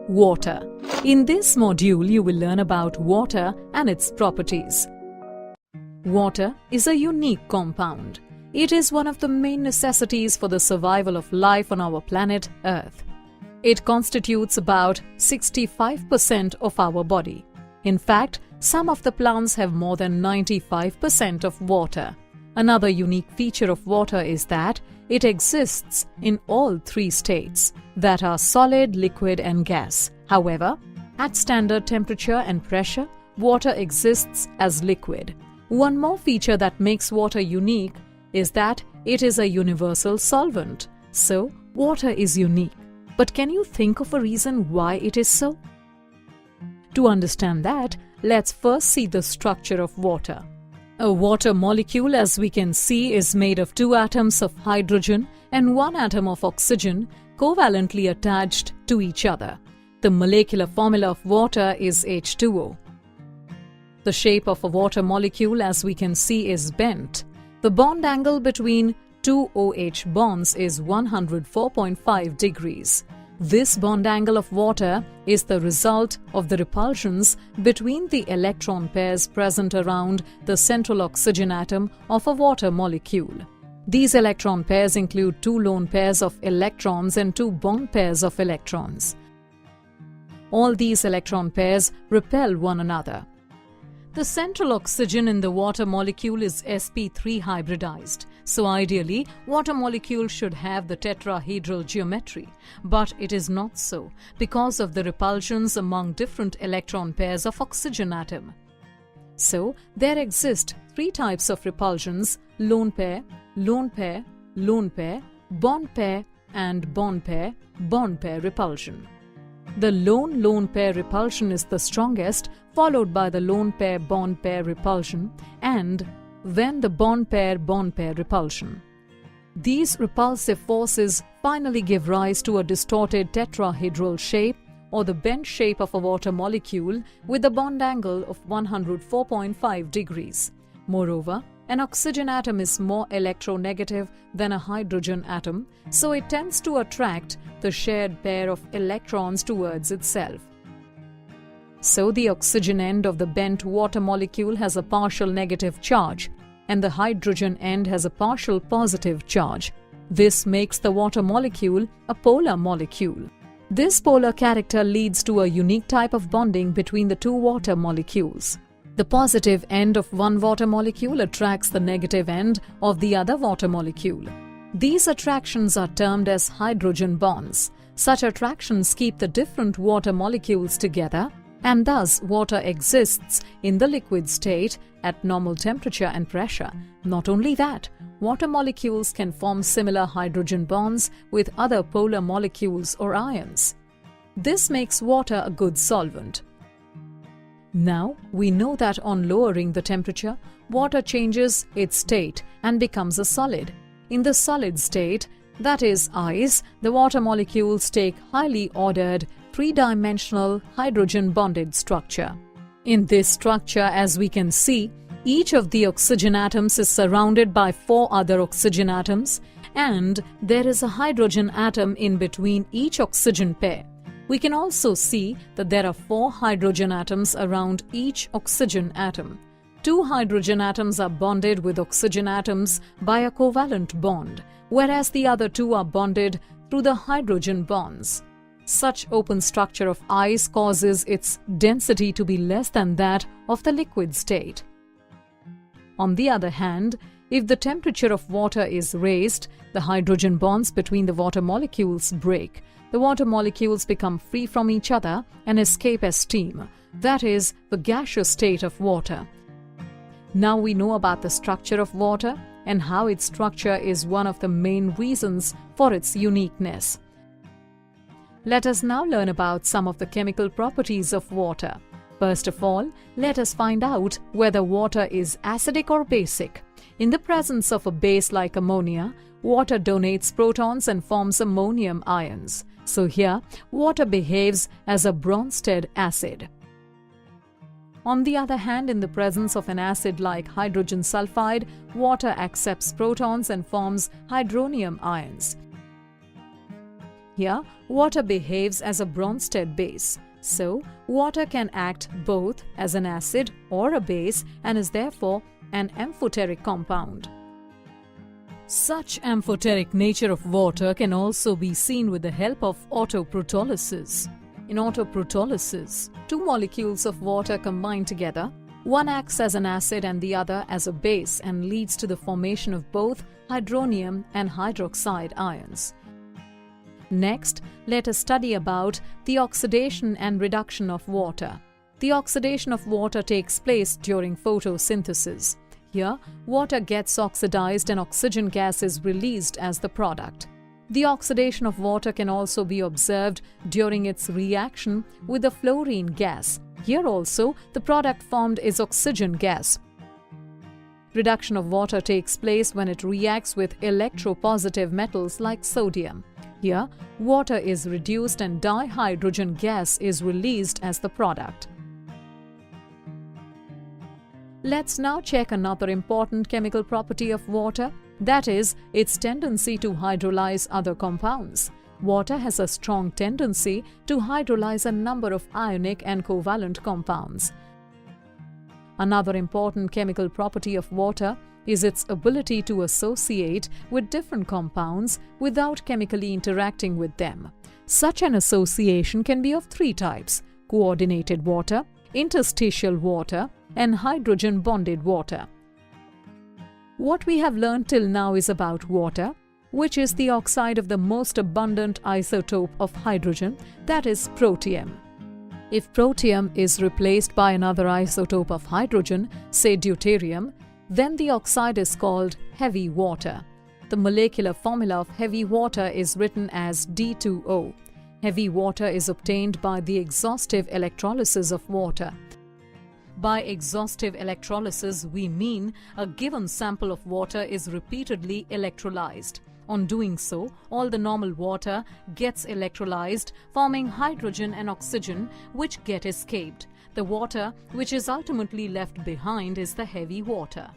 Water. In this module, you will learn about water and its properties. Water is a unique compound. It is one of the main necessities for the survival of life on our planet Earth. It constitutes about 65% of our body. In fact, some of the plants have more than 95% of water. Another unique feature of water is that it exists in all three states, that are solid, liquid and gas. However, at standard temperature and pressure, water exists as liquid. One more feature that makes water unique is that it is a universal solvent. So, water is unique. But can you think of a reason why it is so? To understand that, let's first see the structure of water. A water molecule, as we can see, is made of 2 atoms of hydrogen and 1 atom of oxygen covalently attached to each other. The molecular formula of water is H2O. The shape of a water molecule, as we can see, is bent. The bond angle between two OH bonds is 104.5 degrees. This bond angle of water is the result of the repulsions between the electron pairs present around the central oxygen atom of a water molecule. These electron pairs include 2 lone pairs of electrons and 2 bond pairs of electrons. All these electron pairs repel one another. The central oxygen in the water molecule is sp3 hybridized. So ideally, water molecule should have the tetrahedral geometry. But it is not so because of the repulsions among different electron pairs of oxygen atom. So there exist 3 types of repulsions: lone pair, lone pair, lone pair, bond pair and bond pair repulsion. The lone pair repulsion is the strongest, followed by the lone pair bond pair repulsion and then the bond pair repulsion. These repulsive forces finally give rise to a distorted tetrahedral shape or the bent shape of a water molecule with a bond angle of 104.5 degrees. Moreover, an oxygen atom is more electronegative than a hydrogen atom, so it tends to attract the shared pair of electrons towards itself. So the oxygen end of the bent water molecule has a partial negative charge and the hydrogen end has a partial positive charge. This makes the water molecule a polar molecule. This polar character leads to a unique type of bonding between the 2 water molecules. The positive end of one water molecule attracts the negative end of the other water molecule. These attractions are termed as hydrogen bonds. Such attractions keep the different water molecules together, and thus water exists in the liquid state at normal temperature and pressure. Not only that, water molecules can form similar hydrogen bonds with other polar molecules or ions. This makes water a good solvent. Now, we know that on lowering the temperature, water changes its state and becomes a solid. In the solid state, that is ice, the water molecules take highly ordered, 3-dimensional hydrogen-bonded structure. In this structure, as we can see, each of the oxygen atoms is surrounded by 4 other oxygen atoms, and there is a hydrogen atom in between each oxygen pair. We can also see that there are 4 hydrogen atoms around each oxygen atom. 2 hydrogen atoms are bonded with oxygen atoms by a covalent bond, whereas the other 2 are bonded through the hydrogen bonds. Such open structure of ice causes its density to be less than that of the liquid state. On the other hand, if the temperature of water is raised, the hydrogen bonds between the water molecules break. The water molecules become free from each other and escape as steam. That is the gaseous state of water. Now we know about the structure of water and how its structure is one of the main reasons for its uniqueness. Let us now learn about some of the chemical properties of water. First of all, let us find out whether water is acidic or basic. In the presence of a base like ammonia, water donates protons and forms ammonium ions. So here, water behaves as a Bronsted acid. On the other hand, in the presence of an acid like hydrogen sulfide, water accepts protons and forms hydronium ions. Here, water behaves as a Bronsted base. So, water can act both as an acid or a base and is therefore an amphoteric compound. Such amphoteric nature of water can also be seen with the help of autoprotolysis. In autoprotolysis, two molecules of water combine together. One acts as an acid and the other as a base and leads to the formation of both hydronium and hydroxide ions. Next, let us study about the oxidation and reduction of water. The oxidation of water takes place during photosynthesis. Here, water gets oxidized and oxygen gas is released as the product. The oxidation of water can also be observed during its reaction with the fluorine gas. Here also, the product formed is oxygen gas. Reduction of water takes place when it reacts with electropositive metals like sodium. Here, water is reduced and dihydrogen gas is released as the product. Let's now check another important chemical property of water, that is, its tendency to hydrolyze other compounds. Water has a strong tendency to hydrolyze a number of ionic and covalent compounds. Another important chemical property of water is its ability to associate with different compounds without chemically interacting with them. Such an association can be of three types: coordinated water, interstitial water, and hydrogen-bonded water. What we have learned till now is about water, which is the oxide of the most abundant isotope of hydrogen, that is protium. If protium is replaced by another isotope of hydrogen, say deuterium, then the oxide is called heavy water. The molecular formula of heavy water is written as D2O. Heavy water is obtained by the exhaustive electrolysis of water. By exhaustive electrolysis, we mean a given sample of water is repeatedly electrolyzed. On doing so, all the normal water gets electrolyzed, forming hydrogen and oxygen, which get escaped. The water which is ultimately left behind is the heavy water.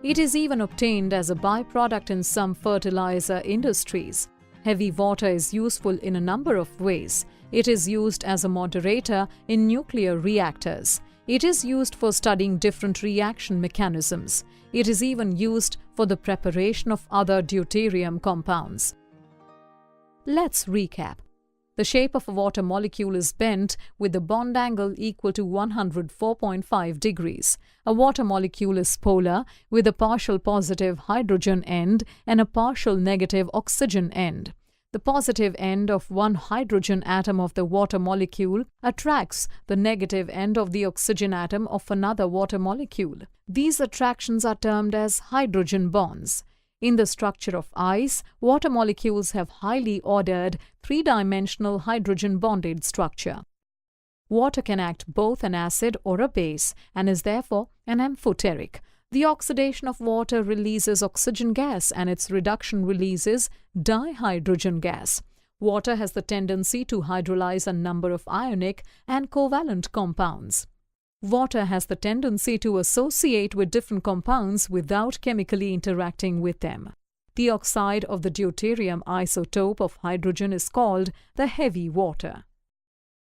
It is even obtained as a byproduct in some fertilizer industries. Heavy water is useful in a number of ways. It is used as a moderator in nuclear reactors. It is used for studying different reaction mechanisms. It is even used for the preparation of other deuterium compounds. Let's recap. The shape of a water molecule is bent with the bond angle equal to 104.5 degrees. A water molecule is polar with a partial positive hydrogen end and a partial negative oxygen end. The positive end of one hydrogen atom of the water molecule attracts the negative end of the oxygen atom of another water molecule. These attractions are termed as hydrogen bonds. In the structure of ice, water molecules have highly ordered three-dimensional hydrogen-bonded structure. Water can act both an acid or a base and is therefore an amphoteric. The oxidation of water releases oxygen gas and its reduction releases dihydrogen gas. Water has the tendency to hydrolyze a number of ionic and covalent compounds. Water has the tendency to associate with different compounds without chemically interacting with them. The oxide of the deuterium isotope of hydrogen is called the heavy water.